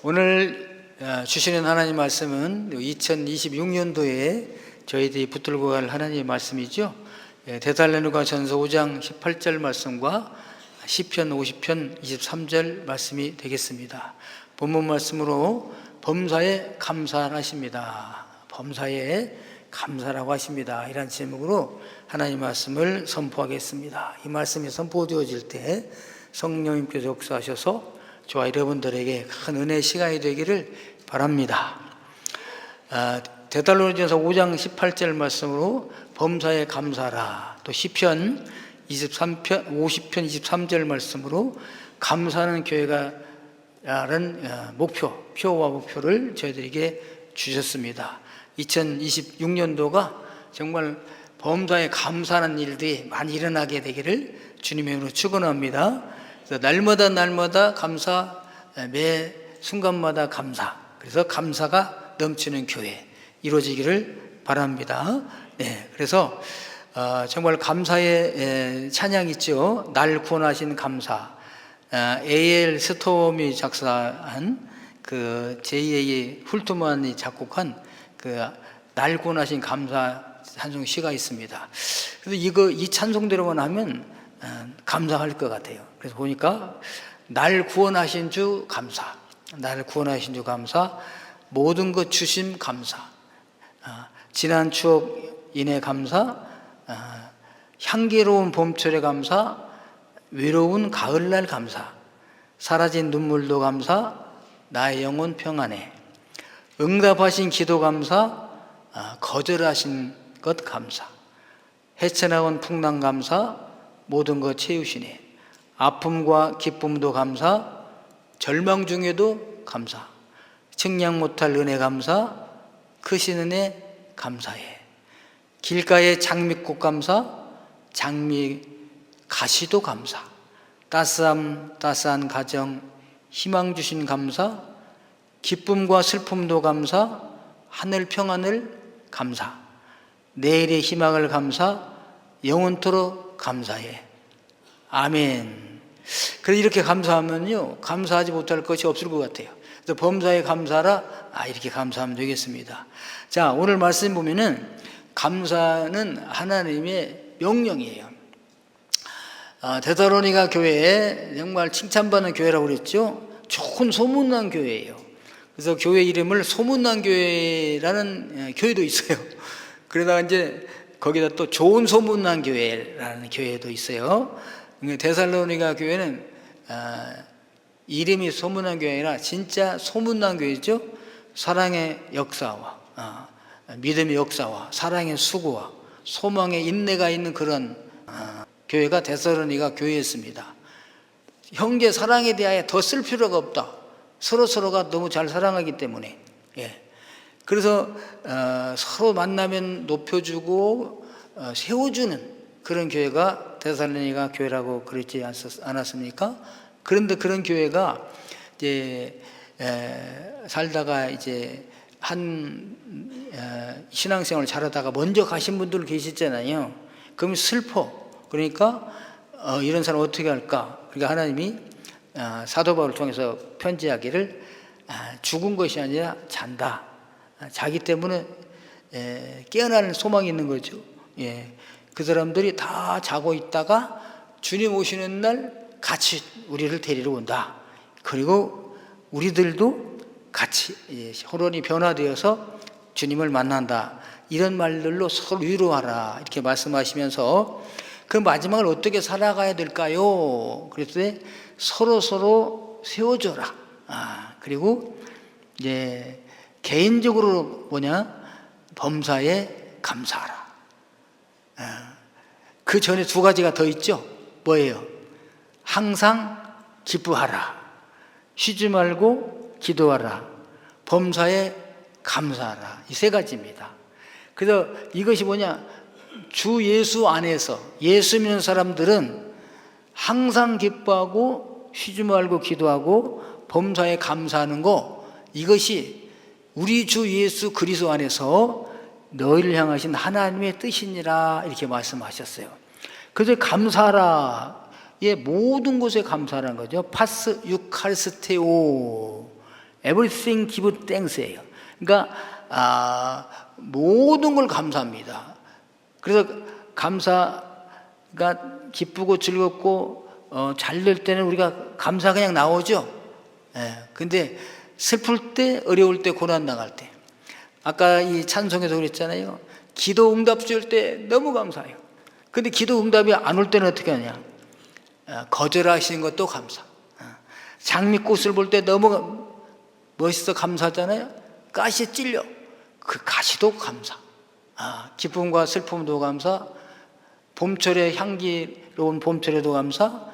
오늘 주시는 하나님 말씀은 2026년도에 저희들이 붙들고 갈 하나님의 말씀이죠. 데살로니가 전서 5장 18절 말씀과 시편 50편 23절 말씀이 되겠습니다. 본문 말씀으로 범사에 감사하십니다. 범사에 감사라고 하십니다. 이런 제목으로 하나님 말씀을 선포하겠습니다. 이 말씀이 선포되어질 때 성령님께서 역사하셔서 저와 여러분들에게 큰 은혜의 시간이 되기를 바랍니다. 데살로니가전서 5장 18절 말씀으로 범사에 감사하라, 또 시편 50편 23절 말씀으로 감사하는 교회가 라는 표와 목표를 저희들에게 주셨습니다. 2026년도가 정말 범사에 감사하는 일들이 많이 일어나게 되기를 주님의 이름으로 축원합니다. 그래서 날마다 감사, 매 순간마다 감사, 그래서 감사가 넘치는 교회 이루어지기를 바랍니다. 네, 그래서 정말 감사의 찬양 있죠. 날 구원하신 감사. A.L. 스톰이 작사한 그 J.A. 훌트만이 작곡한 그 날 구원하신 감사 찬송 시가 있습니다. 그래서 이 찬송대로만 하면 감사할 것 같아요. 그래서 보니까 날 구원하신 주 감사, 날 구원하신 주 감사, 모든 것 주심 감사, 지난 추억 인해 감사, 향기로운 봄철의 감사, 외로운 가을날 감사, 사라진 눈물도 감사, 나의 영혼 평안해, 응답하신 기도 감사, 거절하신 것 감사, 헤쳐나온 풍랑 감사, 모든 것 채우시네, 아픔과 기쁨도 감사, 절망 중에도 감사, 측량 못할 은혜 감사, 크신 은혜 감사해, 길가의 장미꽃 감사, 장미 가시도 감사, 따스한 가정 희망 주신 감사, 기쁨과 슬픔도 감사, 하늘 평안을 감사, 내일의 희망을 감사, 영원토록 감사해. 아멘. 그래서 이렇게 감사하면요, 감사하지 못할 것이 없을 것 같아요. 그래서 범사에 감사라, 이렇게 감사하면 되겠습니다. 자, 오늘 말씀 보면은 감사는 하나님의 명령이에요. 데살로니가 교회에 정말 칭찬받는 교회라고 그랬죠. 좋은 소문난 교회예요. 그래서 교회 이름을 소문난 교회라는 교회도 있어요. 그러다가 이제 거기다 또 좋은 소문난 교회라는 교회도 있어요. 데살로니가 교회는 이름이 소문난 교회가 아니라 진짜 소문난 교회죠. 사랑의 역사와 믿음의 역사와 사랑의 수고와 소망의 인내가 있는 그런 교회가 데살로니가 교회였습니다. 형제 사랑에 대하여 더 쓸 필요가 없다. 서로가 너무 잘 사랑하기 때문에. 그래서 서로 만나면 높여주고 세워주는 그런 교회가 데살로니가 교회라고 그랬지 않았습니까? 그런데 그런 교회가 이제 살다가 이제 한 신앙생활을 잘하다가 먼저 가신 분들 계시잖아요. 그럼 슬퍼. 그러니까 이런 사람 어떻게 할까? 그러니까 하나님이 사도 바울을 통해서 편지하기를 죽은 것이 아니라 잔다. 자기 때문에 깨어나는 소망이 있는 거죠. 그 사람들이 다 자고 있다가 주님 오시는 날 같이 우리를 데리러 온다. 그리고 우리들도 같이 호론이 변화되어서 주님을 만난다. 이런 말들로 서로 위로하라. 이렇게 말씀하시면서 그 마지막을 어떻게 살아가야 될까요? 그랬더니 서로 세워줘라. 그리고 이제 개인적으로 범사에 감사하라. 그 전에 두 가지가 더 있죠. 뭐예요? 항상 기뻐하라. 쉬지 말고 기도하라. 범사에 감사하라. 이 세 가지입니다. 그래서 이것이 주 예수 안에서 예수 믿는 사람들은 항상 기뻐하고 쉬지 말고 기도하고 범사에 감사하는 거, 이것이 우리 주 예수 그리스도 안에서 너희를 향하신 하나님의 뜻이니라 이렇게 말씀하셨어요. 그래서 감사하라의 모든 것에 감사하라는 거죠. 파스 유카리스테오, Everything give thanks예요. 그러니까 모든 걸 감사합니다. 그래서 감사가 기쁘고 즐겁고 잘 될 때는 우리가 감사 그냥 나오죠. 근데 슬플 때, 어려울 때, 고난 당할 때, 아까 이 찬송에도 그랬잖아요. 기도 응답 줄 때 너무 감사해요. 근데 기도 응답이 안 올 때는 어떻게 하냐? 거절하시는 것도 감사. 장미꽃을 볼 때 너무 멋있어 감사하잖아요. 가시에 찔려. 그 가시도 감사. 기쁨과 슬픔도 감사. 봄철에 향기로운 봄철에도 감사.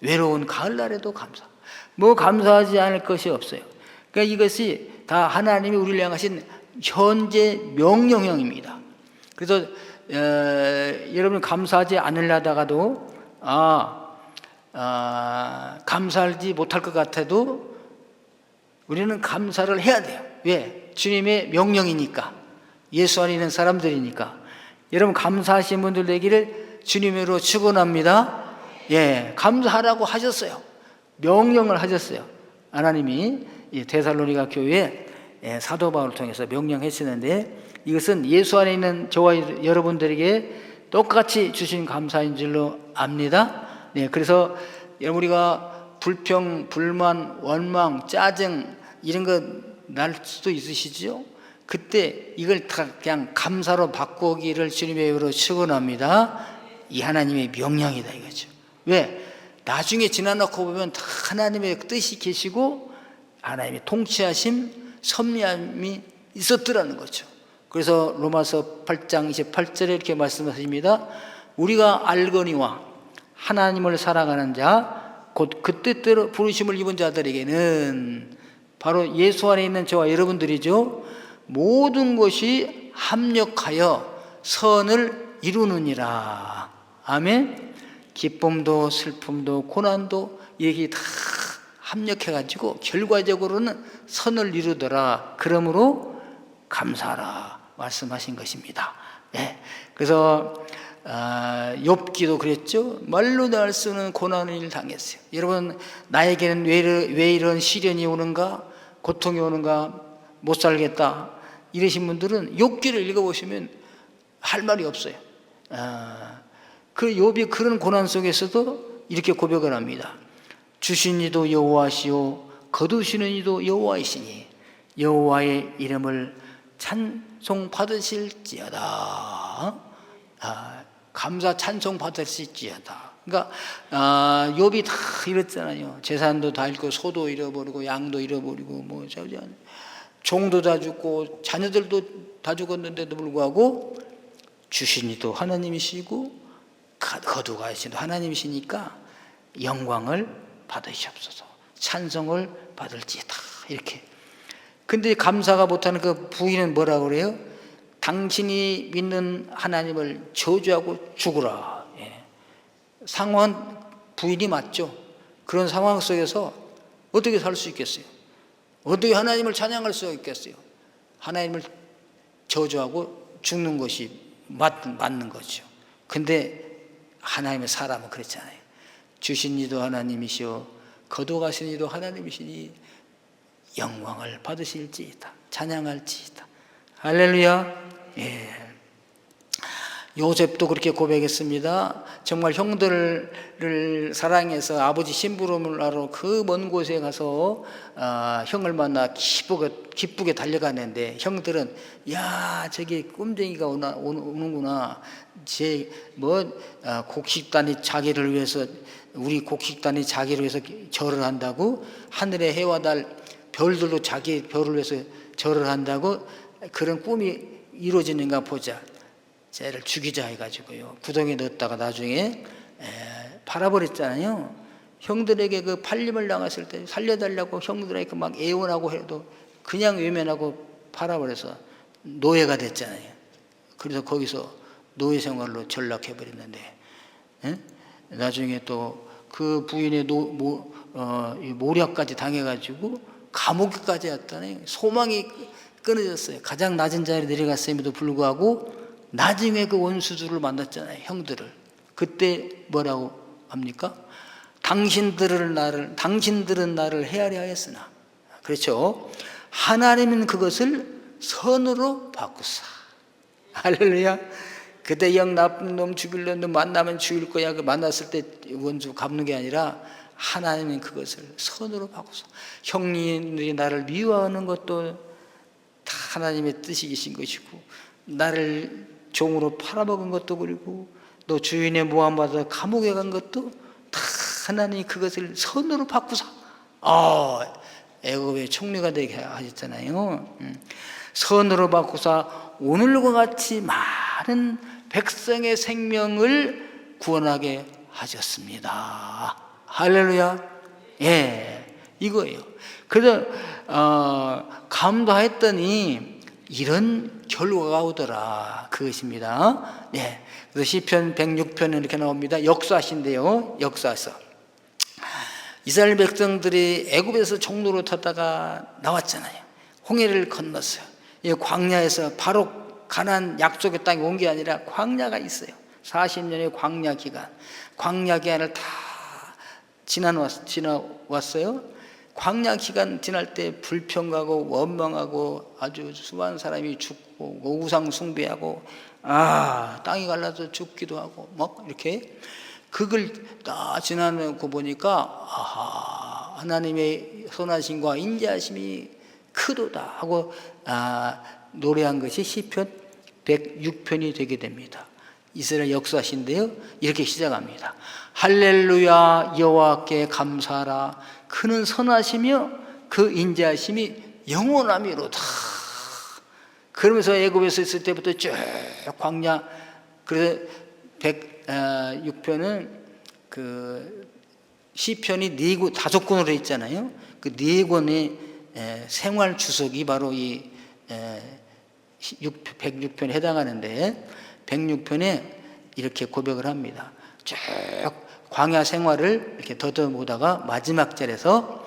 외로운 가을날에도 감사. 뭐 감사하지 않을 것이 없어요. 그러니까 이것이 다 하나님이 우리를 향하신 현재 명령형입니다. 그래서 여러분 감사하지 않으려다가도 감사하지 못할 것 같아도 우리는 감사를 해야 돼요. 왜? 주님의 명령이니까. 예수 안에 있는 사람들이니까. 여러분 감사하신 분들 되기를 주님으로 축원합니다. 감사하라고 하셨어요. 명령을 하셨어요. 하나님이 데살로니가 교회에 사도 바울을 통해서 명령했었는데, 이것은 예수 안에 있는 저와 여러분들에게 똑같이 주신 감사인 줄로 압니다. 그래서 우리가 불평, 불만, 원망, 짜증 이런 거 날 수도 있으시죠? 그때 이걸 다 그냥 감사로 바꾸기를 주님의 이름으로 축원합니다. 이 하나님의 명령이다 이거죠. 왜? 나중에 지나놓고 보면 다 하나님의 뜻이 계시고 하나님의 통치하심, 섭리함이 있었더라는 거죠. 그래서 로마서 8장 28절에 이렇게 말씀하십니다. 우리가 알거니와 하나님을 사랑하는 자, 곧 그 뜻대로 부르심을 입은 자들에게는, 바로 예수 안에 있는 저와 여러분들이죠, 모든 것이 합력하여 선을 이루느니라. 아멘. 기쁨도 슬픔도 고난도 이게 다 합력해가지고 결과적으로는 선을 이루더라. 그러므로 감사하라 말씀하신 것입니다. 그래서 욥기도 그랬죠. 말로 다 할 수 없는 고난을 당했어요. 여러분, 나에게는 왜 이런 시련이 오는가, 고통이 오는가, 못 살겠다 이러신 분들은 욥기를 읽어보시면 할 말이 없어요. 그 욥이 그런 고난 속에서도 이렇게 고백을 합니다. 주신 이도 여호와시오 거두시는 이도 여호와이시니 여호와의 이름을 찬송 받으실지어다. 감사 찬송 받으실지어다. 그러니까 욥이 다 이랬잖아요. 재산도 다 잃고 소도 잃어버리고 양도 잃어버리고 뭐 종도 다 죽고 자녀들도 다 죽었는데도 불구하고 주신 이도 하나님이시고 거두가시도 하나님이시니까 영광을 받으시옵소서, 찬송을 받을지어다 이렇게. 근데 감사가 못하는 그 부인은 뭐라고 그래요? 당신이 믿는 하나님을 저주하고 죽으라. 상황은 부인이 맞죠. 그런 상황 속에서 어떻게 살 수 있겠어요? 어떻게 하나님을 찬양할 수 있겠어요? 하나님을 저주하고 죽는 것이 맞는 거죠. 근데 하나님의 사람은 그랬잖아요. 주신 이도 하나님이시오 거두가신 이도 하나님이시니 영광을 받으실지이다, 찬양할지이다. 할렐루야. 요셉도 그렇게 고백했습니다. 정말 형들을 사랑해서 아버지 심부름을 하러 그 먼 곳에 가서 형을 만나 기쁘게 달려가는데, 형들은 야 저기 꼼쟁이가 오는구나. 곡식단이 자기를 위해서, 우리 곡식단이 자기를 위해서 절을 한다고, 하늘의 해와 달 별들도 자기 별을 위해서 절을 한다고, 그런 꿈이 이루어지는가 보자, 쟤를 죽이자 해가지고요 구덩이에 넣었다가 나중에 팔아버렸잖아요. 형들에게 그 팔림을 당했을 때 살려달라고 형들에게 막 애원하고 해도 그냥 외면하고 팔아버려서 노예가 됐잖아요. 그래서 거기서 노예 생활로 전락해버렸는데, 나중에 또 그 부인의 모략까지 당해가지고 감옥까지 왔다네. 소망이 끊어졌어요. 가장 낮은 자리에 내려갔음에도 불구하고 나중에 그 원수들을 만났잖아요, 형들을. 그때 뭐라고 합니까? 당신들은 나를 헤아려 하였으나, 그렇죠? 하나님은 그것을 선으로 바꾸사. 할렐루야. 그때 영 나쁜 놈 죽일 놈 만나면 죽일 거야. 그 만났을 때 원수 갚는 게 아니라 하나님은 그것을 선으로 바꾸사. 형님들이 나를 미워하는 것도 다 하나님의 뜻이신 것이고, 나를 종으로 팔아먹은 것도, 그리고 너 주인의 모함받아 감옥에 간 것도 다 하나님이 그것을 선으로 바꾸사. 애굽의 총리가 되게 하셨잖아요. 선으로 바꾸사 오늘과 같이 많은 백성의 생명을 구원하게 하셨습니다. 할렐루야. 예, 이거예요. 그래서 감사했더니 이런 결과가 오더라, 그것입니다. 예, 그래서 시편 106편에 이렇게 나옵니다. 역사신데요, 역사서. 이스라엘 백성들이 애굽에서 종로로 타다가 나왔잖아요. 홍해를 건넜어요. 이 광야에서 바로 가나안 약속의 땅에 온 게 아니라 광야가 있어요. 40년의 광야 기간, 광야 기간을 다 지나왔어요. 광야 기간 지날 때 불평하고 원망하고 아주 수많은 사람이 죽고 우상 숭배하고 땅이 갈라서 죽기도 하고 막 이렇게 그걸 다 지나고 보니까 하나님의 선하심과 인자하심이 크도다 하고 노래한 것이 시편 106편이 되게 됩니다. 이스라엘 역사신데요, 이렇게 시작합니다. 할렐루야, 여호와께 감사하라. 그는 선하시며 그 인자하심이 영원하미로다. 그러면서 애굽에서 있을 때부터 쭉 광야, 그래서 106편은 그 시편이 5권으로 있잖아요. 그 4권의 생활 주석이 바로 이 106편에 해당하는데, 106편에 이렇게 고백을 합니다. 쭉 광야 생활을 이렇게 더듬어보다가 마지막 절에서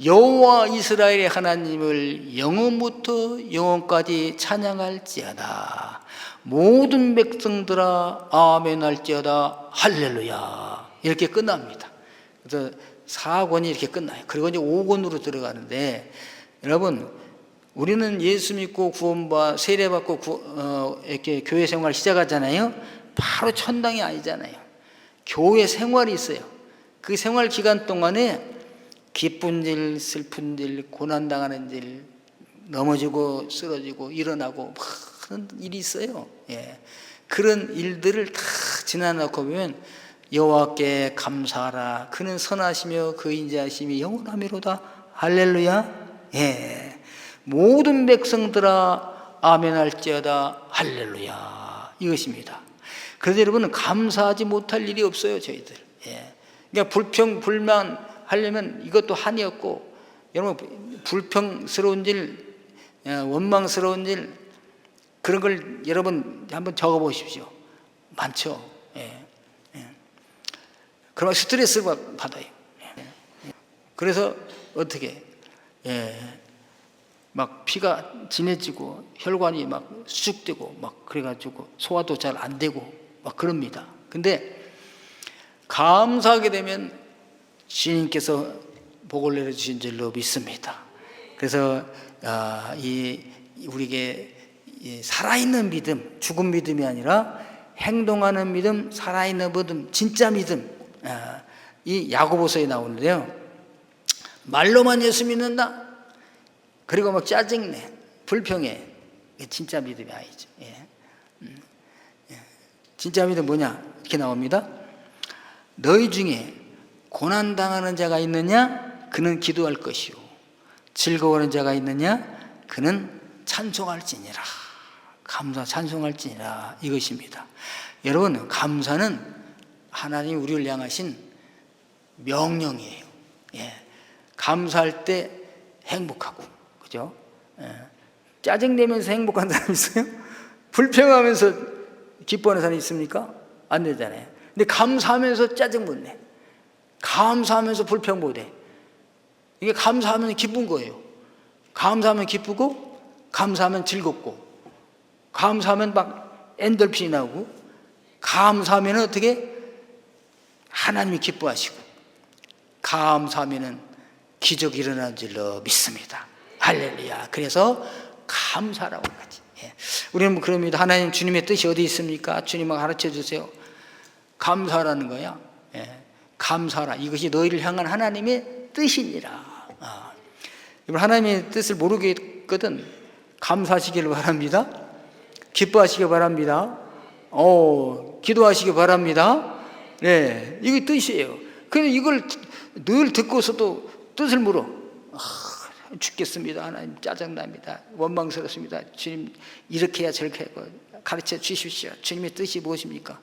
여호와 이스라엘의 하나님을 영원부터 영원까지 찬양할지어다. 모든 백성들아 아멘 할지어다. 할렐루야. 이렇게 끝납니다. 그래서 4권이 이렇게 끝나요. 그리고 이제 5권으로 들어가는데, 여러분, 우리는 예수 믿고 구원받 세례받고 이렇게 교회 생활 시작하잖아요. 바로 천당이 아니잖아요. 교회 생활이 있어요. 그 생활 기간 동안에 기쁜 일, 슬픈 일, 고난당하는 일, 넘어지고 쓰러지고 일어나고 많은 일이 있어요. 예. 그런 일들을 다 지나놓고 보면 여호와께 감사하라. 그는 선하시며 그 인자하심이 영원하미로다. 할렐루야. 예. 모든 백성들아 아멘 할지어다. 할렐루야. 이것입니다. 그래서 여러분, 감사하지 못할 일이 없어요, 저희들. 예. 그러니까 불평 불만 하려면 이것도 한이었고, 여러분 불평스러운 일, 원망스러운 일, 그런 걸 여러분 한번 적어 보십시오. 많죠. 예. 예. 그러면 스트레스를 받아요. 예. 그래서 어떻게 막 피가 진해지고 혈관이 막 수축되고 막 그래가지고 소화도 잘 안 되고 막 그럽니다. 근데 감사하게 되면 주님께서 복을 내려주신 줄로 믿습니다. 그래서 우리에게 살아있는 믿음, 죽은 믿음이 아니라 행동하는 믿음, 살아있는 믿음, 진짜 믿음, 이 야고보서에 나오는데요. 말로만 예수 믿는다? 그리고 막 짜증내, 불평해. 진짜 믿음이 아니죠. 진짜 믿음 뭐냐? 이렇게 나옵니다. 너희 중에 고난당하는 자가 있느냐? 그는 기도할 것이요. 즐거워하는 자가 있느냐? 그는 찬송할지니라. 감사 찬송할지니라. 이것입니다. 여러분, 감사는 하나님이 우리를 향하신 명령이에요. 감사할 때 행복하고, 그죠? 짜증내면서 행복한 사람 있어요? 불평하면서 기뻐하는 사람이 있습니까? 안 되잖아요. 근데 감사하면서 짜증 못 내. 감사하면서 불평 못 해. 이게 감사하면 기쁜 거예요. 감사하면 기쁘고, 감사하면 즐겁고, 감사하면 막 엔돌핀이 나오고, 감사하면 어떻게? 하나님이 기뻐하시고, 감사하면 기적이 일어나는 줄로 믿습니다. 할렐루야. 그래서 감사라고 하지. 우리는 그럽니다. 하나님 주님의 뜻이 어디 있습니까? 주님을 가르쳐 주세요. 감사라는 거야. 감사라. 이것이 너희를 향한 하나님의 뜻이니라. 이번 하나님의 뜻을 모르겠거든. 감사하시기를 바랍니다. 기뻐하시기 바랍니다. 기도하시기 바랍니다. 네, 이게 뜻이에요. 근데 이걸 늘 듣고서도 뜻을 물어. 죽겠습니다. 하나님 짜증납니다. 원망스럽습니다. 주님 이렇게 해야 저렇게 하고 가르쳐 주십시오. 주님의 뜻이 무엇입니까?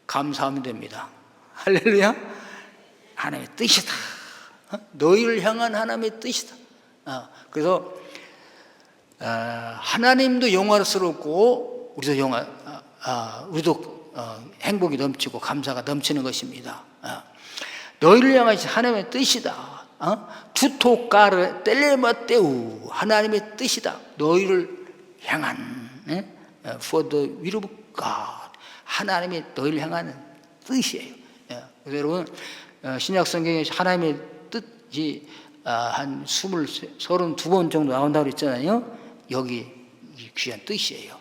감사하면 됩니다. 할렐루야. 하나님의 뜻이다. 너희를 향한 하나님의 뜻이다. 그래서 하나님도 영화스럽고 우리도 행복이 넘치고 감사가 넘치는 것입니다. 너희를 향한 하나님의 뜻이다. 투토까르 텔레마테우 하나님의 뜻이다. 너희를 향한 for the will of God 하나님의 너희를 향하는 뜻이에요. 그래서 여러분 신약 성경에 하나님의 뜻이 한 32번 정도 나온다고 그랬잖아요. 여기 귀한 뜻이에요.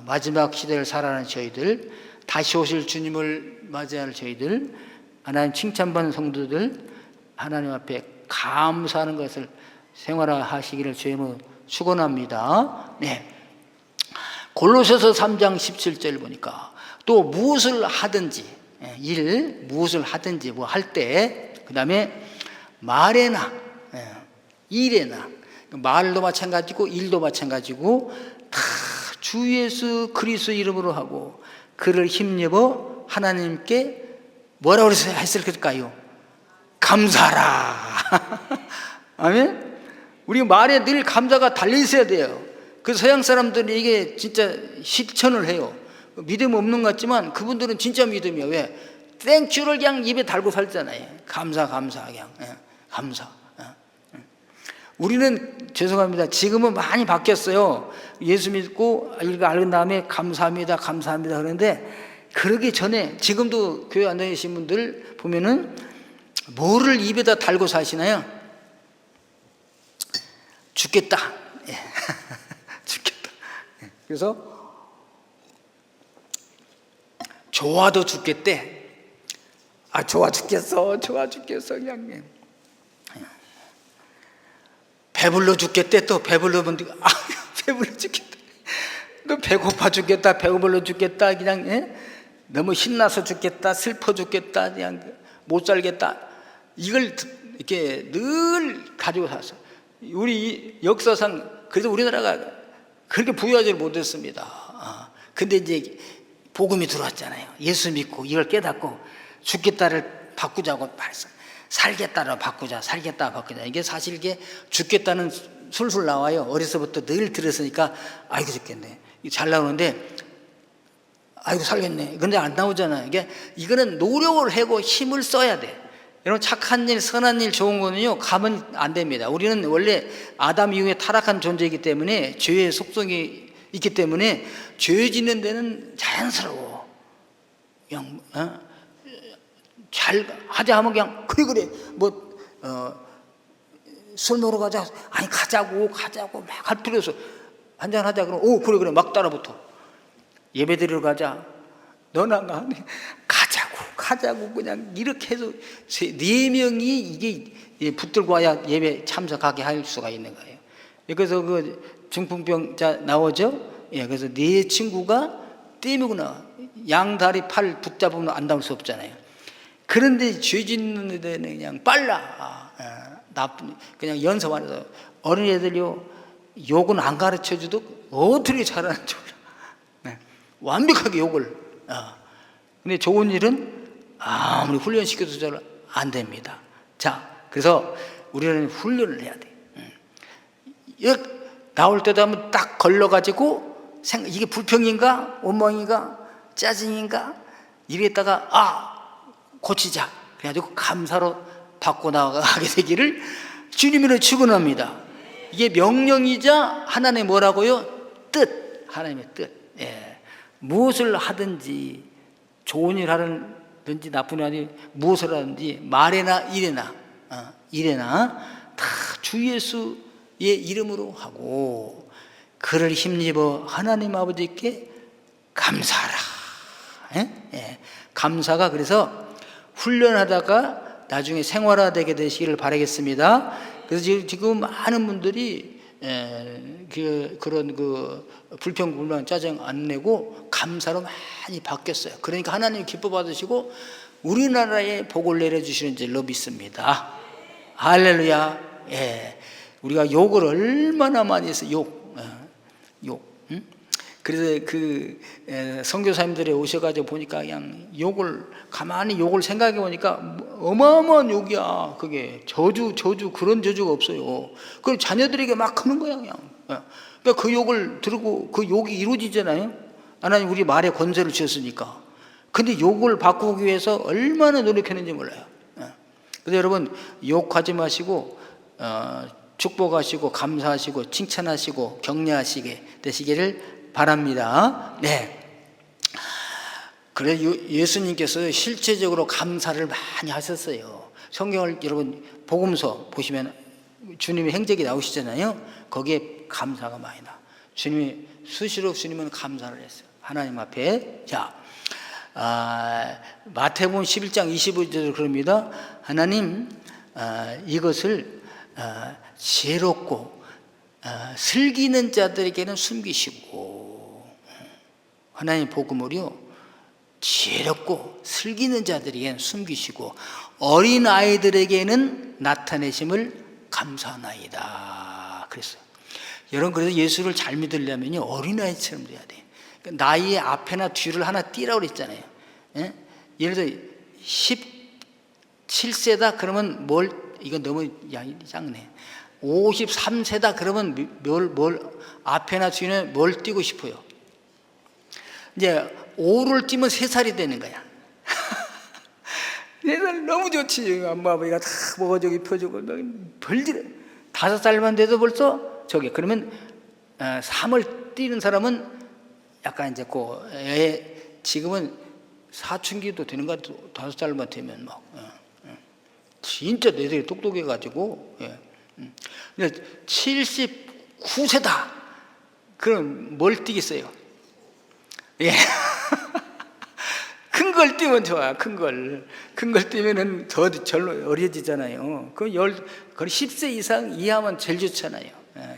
마지막 시대를 살아가는 저희들, 다시 오실 주님을 맞이할 저희들, 하나님 칭찬받는 성도들, 하나님 앞에 감사하는 것을 생활하시기를 주님으로 축원합니다. 네. 골로새서 3장 17절 보니까 또 무엇을 하든지 무엇을 하든지 뭐 할 때, 그 다음에 말에나 일에나, 말도 마찬가지고 일도 마찬가지고 다 주 예수 그리스도 이름으로 하고 그를 힘입어 하나님께 뭐라고 했을까요? 감사라. 아멘. 우리 말에 늘 감사가 달려 있어야 돼요. 그 서양 사람들이 이게 진짜 실천을 해요. 믿음 없는 것 같지만 그분들은 진짜 믿음이에요. 왜? 땡큐를 그냥 입에 달고 살잖아요. 감사 그냥 감사. 우리는 죄송합니다. 지금은 많이 바뀌었어요. 예수 믿고 이거 알은 다음에 감사합니다 그러는데, 그러기 전에 지금도 교회 안 다니신 분들 보면은 뭐를 입에다 달고 사시나요? 죽겠다. 죽겠다. 그래서 좋아도 죽겠대. 좋아 죽겠어 그냥. 배불러 죽겠대. 또 배불러면 배불러 죽겠다. 너 배고파 죽겠다. 배고불러 죽겠다. 그냥 너무 신나서 죽겠다. 슬퍼 죽겠다. 그냥 못 살겠다. 이걸 이렇게 늘 가지고 살았어. 우리 역사상 그래서 우리나라가 그렇게 부유하지 못했습니다. 근데 이제 복음이 들어왔잖아요. 예수 믿고 이걸 깨닫고 죽겠다를 바꾸자고 말했어. 살겠다로 바꾸자. 이게 사실 이게 죽겠다는 술술 나와요. 어려서부터 늘 들었으니까 아이고 죽겠네. 잘 나오는데 아이고 살겠네. 근데 안 나오잖아요. 이거는 노력을 하고 힘을 써야 돼. 여러분 착한 일, 선한 일, 좋은 거는요 가면 안 됩니다. 우리는 원래 아담 이후에 타락한 존재이기 때문에 죄의 속성이 있기 때문에 죄 짓는 데는 자연스러워. 그냥 잘 하자 하면 그냥 그래 술 먹으러 가자. 아니 가자고 막 할 필요 없어. 한잔 하자 그러면 그래 막 따라붙어. 예배 드리러 가자. 너나 가. 가자고 그냥 이렇게 해서 4명이 이게 붙들고 와야 예배 참석하게 할 수가 있는 거예요. 그래서 그 중풍병자 나오죠. 그래서 4 친구가 떼밀고 나와. 양다리 팔 붙잡으면 안 나올 수 없잖아요. 그런데 죄 짓는 데는 그냥 빨라. 나쁜 그냥 연습 안 해서 어린애들요 욕은 안 가르쳐 줘도 어떻게 잘하는지 몰라. 완벽하게 욕을. 근데 좋은 일은 아무리 훈련시켜도 잘 안 됩니다. 자, 그래서 우리는 훈련을 해야 돼. 나올 때도 하면 딱 걸러가지고 이게 불평인가 원망인가 짜증인가 이랬다가 고치자. 그래가지고 감사로 바꿔 나가게 되기를 주님으로 축원합니다. 이게 명령이자 하나님의 뭐라고요? 뜻. 하나님의 뜻. 무엇을 하든지 좋은 일 하든지 나쁜 일 하든지 무엇을 하든지 말에나 일에나 일에나 다 주 예수의 이름으로 하고 그를 힘입어 하나님 아버지께 감사하라. 감사가 그래서 훈련하다가 나중에 생활화되게 되시기를 바라겠습니다. 그래서 지금 많은 분들이 그런 불평불만 짜증 안 내고 감사로 많이 바뀌었어요. 그러니까 하나님 기뻐 받으시고 우리나라에 복을 내려주시는 줄로 믿습니다. 할렐루야. 우리가 욕을 얼마나 많이 했어요. 욕. 그래서 선교사님들이 오셔가지고 보니까 그냥 가만히 욕을 생각해 보니까 어마어마한 욕이야. 그게 저주 그런 저주가 없어요. 그걸 자녀들에게 막 하는 거야 그냥. 그러니까 그 욕을 들고 그 욕이 이루어지잖아요. 하나님 우리 말에 권세를 주셨으니까. 근데 욕을 바꾸기 위해서 얼마나 노력했는지 몰라요. 그래서 여러분 욕하지 마시고 축복하시고 감사하시고 칭찬하시고 격려하시게 되시기를 바랍니다. 그래 예수님께서 실제적으로 감사를 많이 하셨어요. 성경을 여러분 복음서 보시면 주님의 행적이 나오시잖아요. 거기에 감사가 많이 나. 수시로 주님은 감사를 했어요. 하나님 앞에. 자, 마태복음 11장 25절에 그럽니다. 하나님 이것을 지혜롭고 슬기는 자들에게는 숨기시고, 하나님 복음을요 지혜롭고 슬기는 자들에게는 숨기시고 어린 아이들에게는 나타내심을 감사하나이다 그랬어요. 여러분 그래서 예수를 잘 믿으려면요 어린아이처럼 돼야 돼. 나이의 앞에나 뒤를 하나 띄라고 그랬잖아요. 예를 들어 17세다 그러면 이건 너무 양이 작네. 53세다 그러면 뭘 앞에나 뒤는 뭘 띄고 싶어요? 이제 5를 띄면 3살이 되는 거야. 4살 너무 좋지. 엄마 아버지가 다 먹어주고 입혀주고 별일. 5살만 돼도 벌써 그러면 3을 띄는 사람은 약간 이제 지금은 사춘기도 되는 것 같아요. 5살만 되면 진짜 내들이 똑똑해가지고. 79세다 그럼 뭘 띄겠어요? 큰 걸 띄면 좋아. 큰 걸 띄면은 더 절로 어려지잖아요. 그럼 10세 이상 이하면 제일 좋잖아요.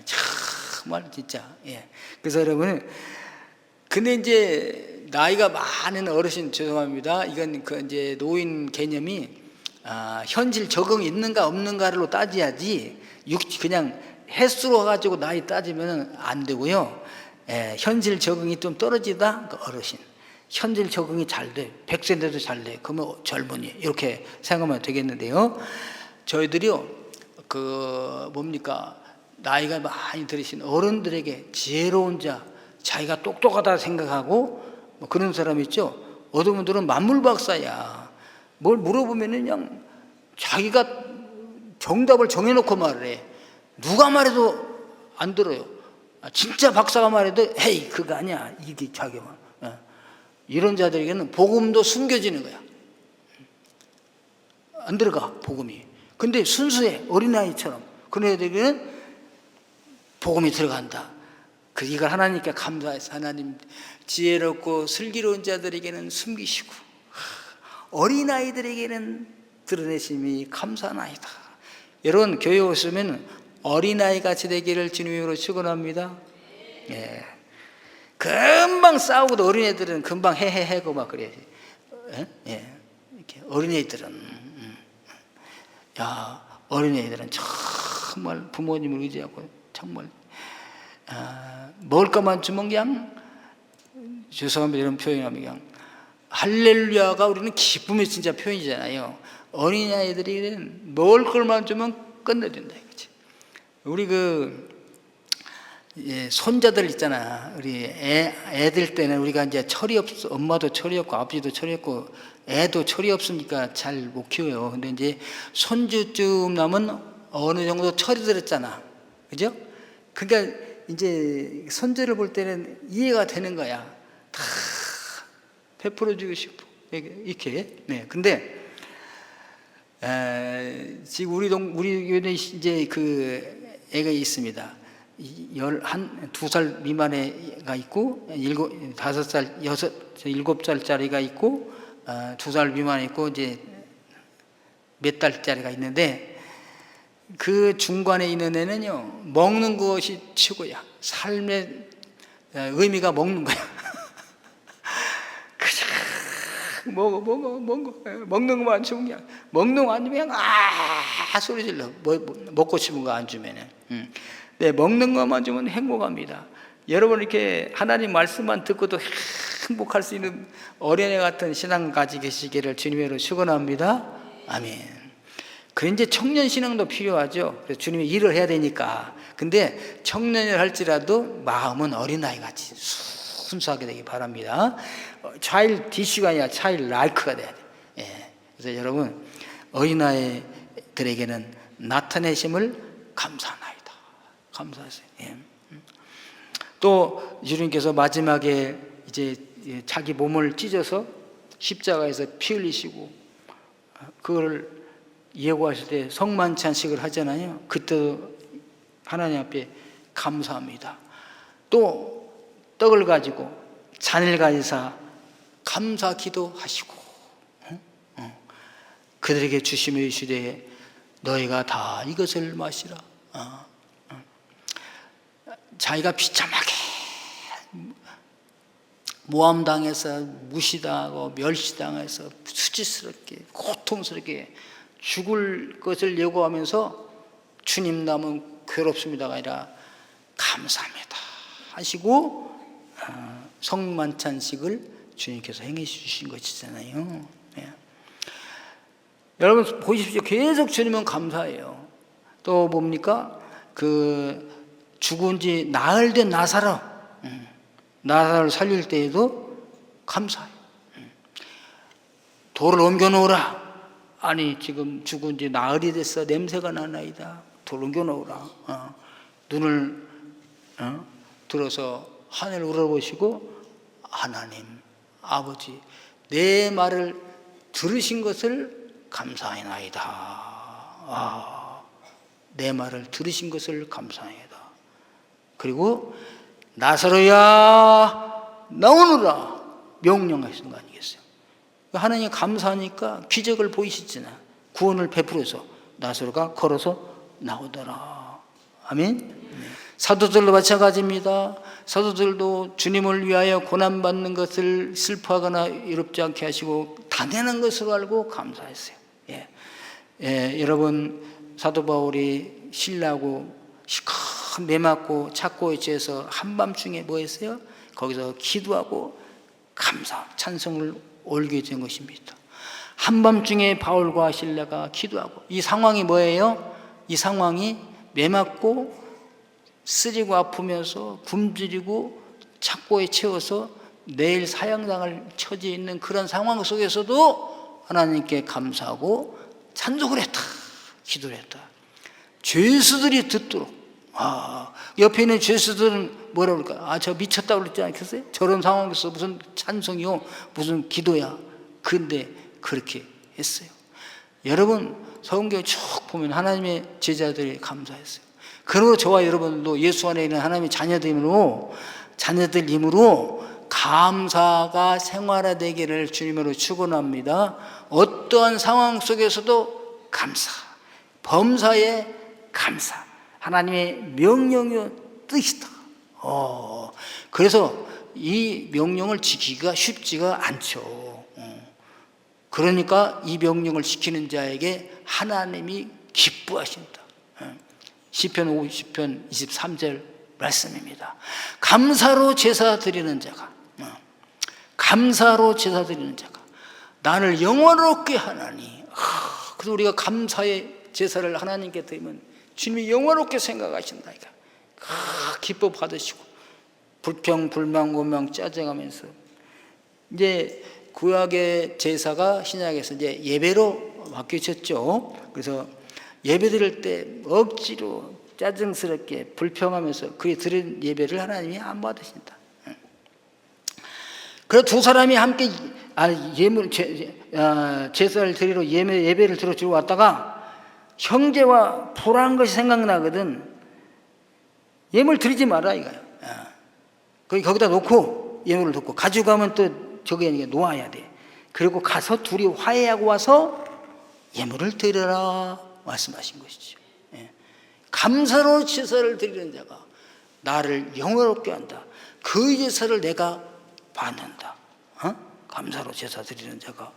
정말 진짜. 그래서 여러분, 근데 이제 나이가 많은 어르신 죄송합니다. 이건 이제 노인 개념이 현실 적응이 있는가 없는가로 따져야지 그냥 횟수로 가지고 나이 따지면 안 되고요. 현실 적응이 좀 떨어지다 어르신. 현실 적응이 잘 돼. 100세인데도 잘 돼. 그러면 젊은이. 이렇게 생각하면 되겠는데요. 저희들이요, 나이가 많이 들으신 어른들에게 지혜로운 자, 자기가 똑똑하다 생각하고 그런 사람 있죠. 어떤 분들은 만물박사야. 뭘 물어보면은 그냥 자기가 정답을 정해놓고 말을 해. 누가 말해도 안 들어요. 진짜 박사가 말해도 헤이 그거 아니야. 이게 자기만. 이런 자들에게는 복음도 숨겨지는 거야. 안 들어가 복음이. 근데 순수해 어린아이처럼 그런 애들에게는 복음이 들어간다. 이걸 하나님께 감사해서 하나님 지혜롭고 슬기로운 자들에게는 숨기시고 어린아이들에게는 드러내심이 감사나이다. 여러분 교회 오시면 어린아이 같이 되기를 주님으로 축원합니다. 금방 싸우고도 어린애들은 금방 헤헤헤고 막 그래야지. 이렇게 어린애들은 정말 부모님을 의지하고 정말 먹을 것만 주면 그냥 죄송합니다 이런 표현하면 그냥 할렐루야가 우리는 기쁨의 진짜 표현이잖아요. 어린아이들이 먹을 것만 주면 끝내준다 이거지. 우리 손자들 있잖아. 우리 애들 때는 우리가 이제 철이 없어. 엄마도 철이 없고 아버지도 철이 없고 애도 철이 없으니까 잘 못 키워요. 근데 이제 손주쯤 나면 어느 정도 철이 들었잖아. 그죠? 그러니까 이제 손주를 볼 때는 이해가 되는 거야. 다 베풀어주고 싶고 이렇게. 네. 근데 지금 우리 교회는 이제 그 애가 있습니다. 2살 미만의 애가 있고 5살, 7살짜리가 있고 2살 미만에 있고 이제 몇 달짜리가 있는데 그 중간에 있는 애는요 먹는 것이 최고야. 삶의 의미가 먹는 거야. 그냥 먹는 것만 주면 먹는 거 안 주면 소리 질러. 먹고 싶은 거 안 주면은. 네, 먹는 것만 주면 행복합니다. 여러분 이렇게 하나님 말씀만 듣고도 행복할 수 있는 어린애 같은 신앙 가지고 계시기를 주님으로 축원합니다. 아멘. 그래 이제 청년 신앙도 필요하죠. 그래서 주님이 일을 해야 되니까. 근데 청년을 할지라도 마음은 어린아이 같이 순수하게 되기 바랍니다. 차일 디슈가 아니라 차일 라이크가 돼야 돼. 예. 그래서 여러분 어린아이들에게는 나타내심을 감사하나이다. 감사하세요. 예. 또 주님께서 마지막에 이제 자기 몸을 찢어서 십자가에서 피 흘리시고 그걸 예고하실 때 성만찬식을 하잖아요. 그때도 하나님 앞에 감사합니다. 또 떡을 가지고 잔을 가지사 감사 기도하시고 그들에게 주시며 이르시되 너희가 다 이것을 마시라. 자기가 비참하게 모함당해서 무시당하고 멸시당해서 수치스럽게 고통스럽게 죽을 것을 예고하면서 주님 남은 괴롭습니다가 아니라 감사합니다 하시고 성만찬식을 주님께서 행해 주신 것이잖아요. 예. 여러분 보십시오. 계속 주님은 감사해요. 또 뭡니까? 그 죽은 지 나흘 된 나사로를 살릴 때에도 감사해요. 돌을 옮겨놓으라. 아니 지금 죽은 지 나흘이 됐어. 냄새가 나나이다. 돌 옮겨놓으라. 눈을 들어서 하늘을 우러보시고 하나님 아버지 내 말을 들으신 것을 감사하나이다. 내 말을 들으신 것을 감사하나이다. 그리고 나사로야 나오너라 명령하신 거 아니겠어요? 하나님 감사하니까 기적을 보이시잖아. 구원을 베풀어서 나사로가 걸어서 나오더라. 아멘. 사도들도 마찬가지입니다. 사도들도 주님을 위하여 고난받는 것을 슬퍼하거나 이롭지 않게 하시고 당연한 것으로 알고 감사했어요. 여러분 사도 바울이 신라고 시커 매맞고 착고에 취해서 한밤중에 뭐 했어요? 거기서 기도하고 감사 찬송을 올게 된 것입니다. 한밤중에 바울과 신라가 기도하고 이 상황이 뭐예요? 이 상황이 매맞고 쓰리고 아프면서 굶주리고 착고에 채워서 내일 사형당할 처지에 있는 그런 상황 속에서도 하나님께 감사하고 찬송을 했다. 기도를 했다. 죄수들이 듣도록. 옆에 있는 죄수들은 뭐라 그럴까? 저 미쳤다고 그랬지 않겠어요? 저런 상황에서 무슨 찬송이요? 무슨 기도야? 근데 그렇게 했어요. 여러분 성경에 쭉 보면 하나님의 제자들이 감사했어요. 그리고 저와 여러분도 예수 안에 있는 하나님의 자녀들임으로 감사가 생활화되기를 주님으로 축원합니다. 어떠한 상황 속에서도 감사, 범사에 감사, 하나님의 명령의 뜻이다. 그래서 이 명령을 지키기가 쉽지가 않죠. 그러니까 이 명령을 지키는 자에게 하나님이 기뻐하신다. 시편 50편 23절 말씀입니다. 감사로 제사 드리는 자가 나를 영원롭게 하나니. 그래서 우리가 감사의 제사를 하나님께 드리면 주님이 영원롭게 생각하신다. 기뻐 받으시고 불평, 불만, 원망 짜증하면서 이제 구약의 제사가 신약에서 이제 예배로 바뀌어졌죠. 그래서 예배 드릴 때 억지로 짜증스럽게 불평하면서 그에 드린 예배를 하나님이 안 받으신다. 그래서 두 사람이 함께 제사를 드리러 예배를 드리러 왔다가 형제와 불화한 것이 생각나거든. 예물 드리지 마라 이거야. 거기다 놓고 예물을 놓고 가지고 가면 또 저기 놓아야 돼. 그리고 가서 둘이 화해하고 와서 예물을 드려라 말씀하신 것이죠. 감사로 제사를 드리는 자가 나를 영화롭게 한다. 그 제사를 내가 받는다. 감사로 제사 드리는 자가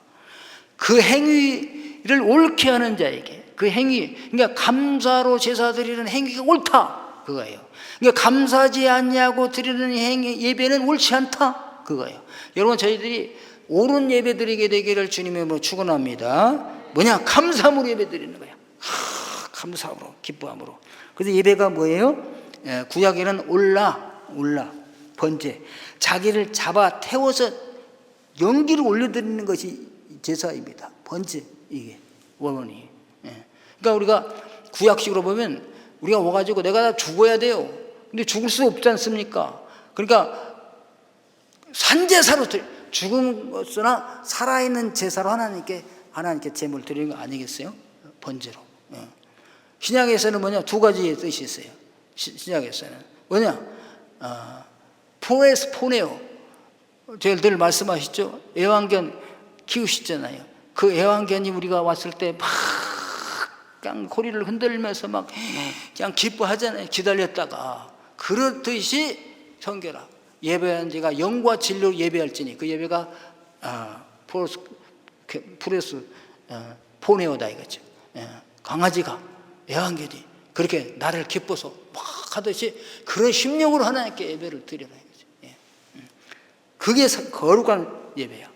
그 행위를 옳게 하는 자에게 그 행위, 그러니까 감사로 제사 드리는 행위가 옳다 그거예요. 그러니까 감사하지 않냐고 드리는 행위 예배는 옳지 않다 그거예요. 여러분 저희들이 옳은 예배 드리게 되기를 주님의 축원합니다. 뭐냐? 감사함으로 예배 드리는 거야. 감사함으로 기뻐함으로. 그래서 예배가 뭐예요? 구약에는 올라 번제, 자기를 잡아 태워서 연기를 올려드리는 것이 제사입니다. 번제 이게 원원이. 그러니까 우리가 구약식으로 보면 우리가 와가지고 내가 다 죽어야 돼요. 근데 죽을 수 없지 않습니까? 그러니까 산제사로 죽음으로나 살아있는 제사로 하나님께 제물 드리는 거 아니겠어요? 번제로. 신약에서는 뭐냐? 두 가지의 뜻이 있어요. 신약에서는 뭐냐? 포에스 포네오. 제가 늘 말씀하시죠? 애완견 키우시잖아요. 그 애완견이 우리가 왔을 때 막 그냥 고리를 흔들면서 막 그냥 기뻐하잖아요. 기다렸다가. 그렇듯이 성결아. 예배한 자가 영과 진리로 예배할지니 그 예배가 프레스 포네오다 이거죠. 강아지가 애완견이 그렇게 나를 기뻐서 막 하듯이 그런 심령으로 하나님께 예배를 드려라 이거죠. 그게 거룩한 예배야.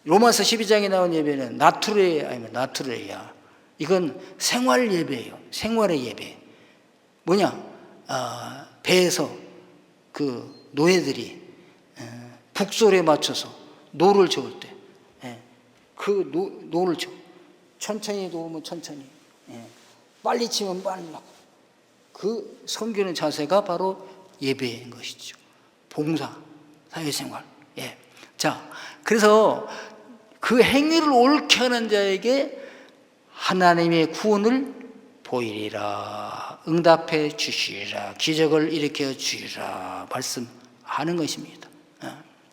로마서 12장에 나온 예배는 나투레 아니면 나투레야. 이건 생활 예배예요. 생활의 예배. 뭐냐? 배에서 그 노예들이 북소리에 맞춰서 노를 저을 때 그 노를 쳐 천천히 놓으면 천천히 빨리 치면 빨리 하고 그 섬기는 자세가 바로 예배인 것이죠. 봉사, 사회생활. 자, 그래서 그 행위를 옳게 하는 자에게 하나님의 구원을 보이리라, 응답해 주시리라, 기적을 일으켜 주리라 말씀하는 것입니다.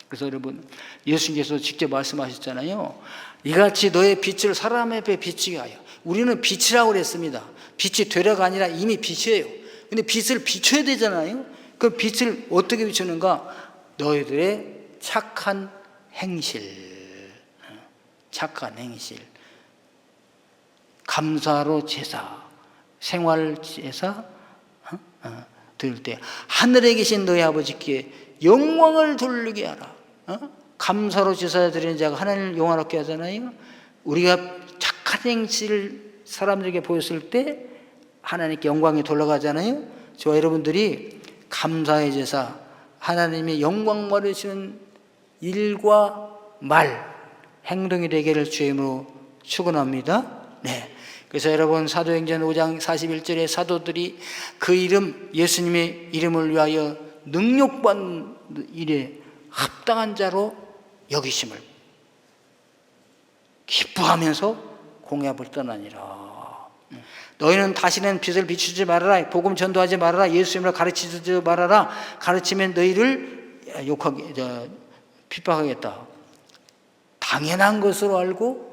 그래서 여러분 예수님께서 직접 말씀하셨잖아요. 이같이 너의 빛을 사람 앞에 비치게 하여. 우리는 빛이라고 그랬습니다. 빛이 되라가 아니라 이미 빛이에요. 근데 빛을 비춰야 되잖아요. 그 빛을 어떻게 비추는가? 너희들의 착한 행실, 감사로 제사, 생활 제사 드릴 때 하늘에 계신 너희 아버지께 영광을 돌리게 하라. 감사로 제사 드리는 자가 하나님을 영화롭게 하잖아요. 우리가 착한 행실을 사람들에게 보였을 때 하나님께 영광이 돌아가잖아요. 저와 여러분들이 감사의 제사, 하나님의 영광 받으시는 일과 말, 행동이 되기를 주의 이름으로 축원합니다. 그래서 여러분 사도행전 5장 41절에 사도들이 그 이름, 예수님의 이름을 위하여 능력받는 일에 합당한 자로 여기심을 기뻐하면서 공회합을 떠나니라. 너희는 다시는 빛을 비추지 말아라, 복음 전도하지 말아라, 예수님을 가르치지 말아라. 가르치면 너희를 핍박하겠다. 당연한 것으로 알고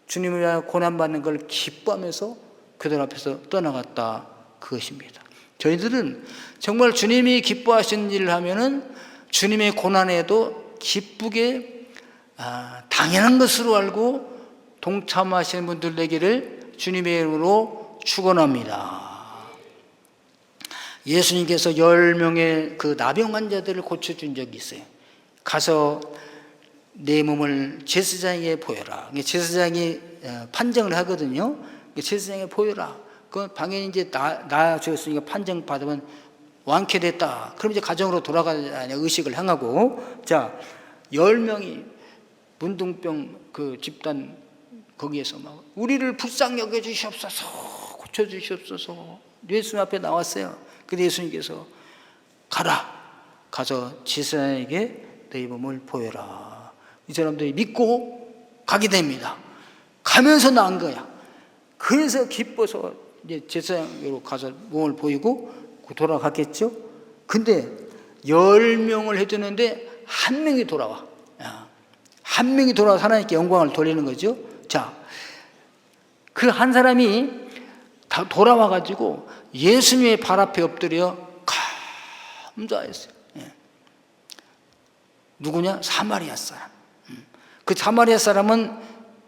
주님을 위하여 고난받는 걸 기뻐하면서 그들 앞에서 떠나갔다 그것입니다. 저희들은 정말 주님이 기뻐하시는 일을 하면은 주님의 고난에도 기쁘게 당연한 것으로 알고 동참하시는 분들 되기를 주님의 이름으로 축원합니다. 예수님께서 10명의 그 나병 환자들을 고쳐준 적이 있어요. 가서 내 몸을 제사장에게 보여라. 제사장이 판정을 하거든요. 제사장에게 보여라. 그 당연히 이제 나아졌으니까 판정 받으면 완쾌됐다. 그럼 이제 가정으로 돌아가냐 의식을 향하고, 자 10명이 문둥병 그 집단 거기에서 막 우리를 불쌍히 여겨 주시옵소서, 고쳐 주시옵소서 예수님 앞에 나왔어요. 근데 예수님께서 가라, 가서 제사장에게 너희 몸을 보여라. 이 사람들이 믿고 가게 됩니다. 가면서 나은 거야. 그래서 기뻐서 이제 제사장으로 가서 몸을 보이고 돌아갔겠죠. 근데 10명을 해주는데 한 명이 돌아와. 한 명이 돌아와서 하나님께 영광을 돌리는 거죠. 자, 그 한 사람이 다 돌아와가지고 예수님의 발 앞에 엎드려 감사했어요. 누구냐? 사마리아 사람. 그 사마리아 사람은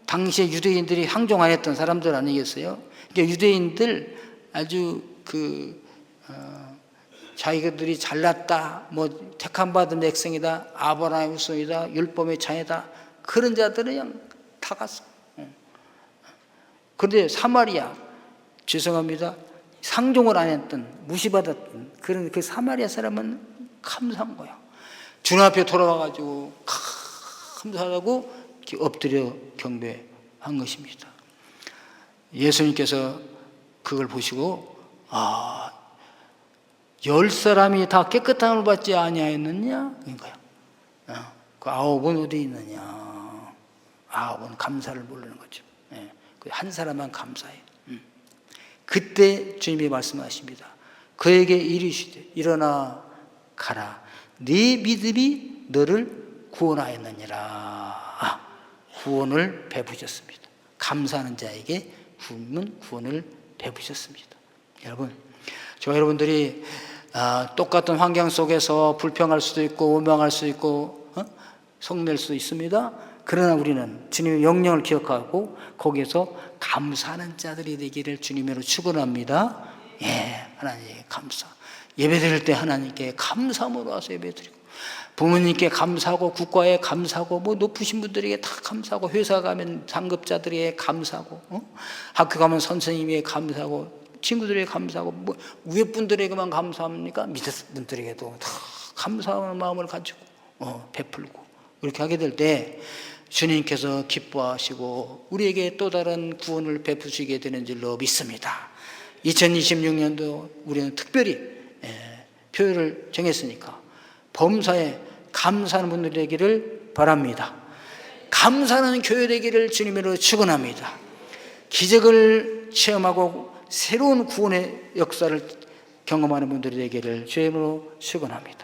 당시에 유대인들이 상종 안 했던 사람들 아니겠어요? 그러니까 유대인들 아주 자기들이 잘났다, 뭐 택함 받은 백성이다, 아브라함의 후손이다, 율법의 자녀다, 그런 자들은 그냥 다 갔어. 그런데 사마리아, 죄송합니다, 상종을 안 했던, 무시받았던 그런 그 사마리아 사람은 감사한 거야. 주님 앞에 돌아와가지고 감사하다고 이렇게 엎드려 경배한 것입니다. 예수님께서 그걸 보시고 10사람이 다 깨끗함을 받지 아니하였느냐? 그러니까요. 그 9은 어디 있느냐? 9은 감사를 모르는 거죠. 그 한 사람만 감사해. 그때 주님이 말씀하십니다. 그에게 이르시되 일어나 가라. 네 믿음이 너를 구원하였느니라. 구원을 베푸셨습니다. 감사하는 자에게 구원을 베푸셨습니다. 여러분, 저와 여러분들이 똑같은 환경 속에서 불평할 수도 있고 원망할 수도 있고 성낼 수도 있습니다. 그러나 우리는 주님의 명령을 기억하고 거기에서 감사하는 자들이 되기를 주님으로 축원합니다. 하나님께 감사. 예배드릴 때 하나님께 감사함으로 와서 예배드리고, 부모님께 감사하고, 국가에 감사하고, 뭐 높으신 분들에게 다 감사하고, 회사 가면 상급자들에게 감사하고, 학교 가면 선생님에게 감사하고, 친구들에게 감사하고, 뭐 위에 분들에게만 감사합니까? 밑에 분들에게도 다 감사하는 마음을 가지고 베풀고 이렇게 하게 될 때 주님께서 기뻐하시고 우리에게 또 다른 구원을 베푸시게 되는 줄로 믿습니다. 2026년도 우리는 특별히 표를 정했으니까 범사에 감사하는 분들이 되기를 바랍니다. 감사하는 교회 되기를 주님으로 축원합니다. 기적을 체험하고 새로운 구원의 역사를 경험하는 분들이 되기를 주님으로 축원합니다.